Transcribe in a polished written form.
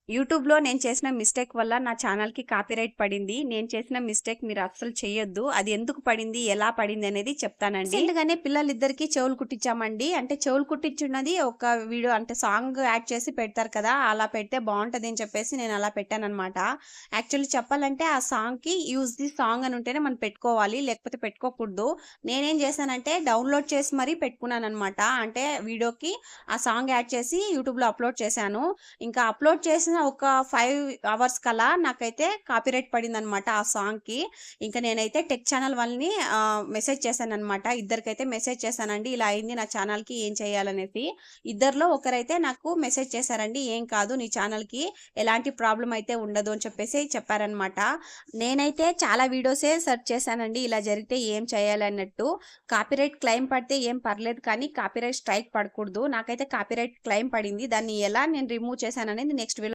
యూట్యూబ్‌లో నేను చేసిన మిస్టేక్ వల్ల నా ఛానెల్‌కి కాపీరైట్ పడింది. నేను చేసిన మిస్టేక్ మీరు అస్సలు చేయొద్దు. అది ఎందుకు పడింది? ఎలా పడింది? అనేది చెప్తానండి. రీసెంట్‌గానే పిల్లలిద్దరికీ చెవులు కుట్టించామండి. అంటే చెవులు కుట్టించున్నది ఒక వీడియో అంటే సాంగ్ యాడ్ చేసి పెడతారు కదా! అలా పెడితే బావుంటది అని చెప్పేసి నేను అలా పెట్టాననమాట. యాక్చువల్లీ చెప్పాలంటే ఆ సాంగ్‌కి యూజ్ ది సాంగ్ అని ఉంటేనే మనం పెట్టుకోవాలి. లేకపోతే పెట్టుకోకూడదు. నేనేం చేశానంటే డౌన్‌లోడ్ చేసి మరీ పెట్టుకున్నాననమాట. అంటే వీడియోకి ఆ సాంగ్ యాడ్ చేసి యూట్యూబ్‌లో అప్‌లోడ్ చేశాను. ఇంకా అప్‌లోడ్ చేసిన ఒక 5 అవర్స్ కల్లా నాకైతే కాపీరైట్ పడిందనమాట ఆ సాంగ్‌కి. ఇంక నేనైతే టెక్ ఛానల్ వాళ్ళని మెసేజ్ చేశాననమాట. ఇద్దరికైతే మెసేజ్ చేశానండి. ఇలా అయింది నా ఛానల్‌కి ఏం చేయాలనేసి. ఇద్దరిలో ఒకరైతే నాకు మెసేజ్ చేశారండి. "ఏం కాదు నీ ఛానల్‌కి ఎలాంటి ప్రాబ్లమ్ అయితే ఉండదు" అని చెప్పేసి చెప్పారనమాట. నేనైతే చాలా వీడియోసే సెర్చ్ చేశానండి. ఇలా జరిగితే ఏం చేయాలన్నట్టు. కాపీరైట్ క్లెయిమ్ పడితే ఏం పర్లేదు కానీ కాపీరైట్ స్ట్రైక్ పడకూడదు. నాకైతే కాపీరైట్ క్లెయిమ్ పడింది. దాన్ని ఎలా నేను రిమూవ్ చేశాననేది నెక్స్ట్ వీడియోలో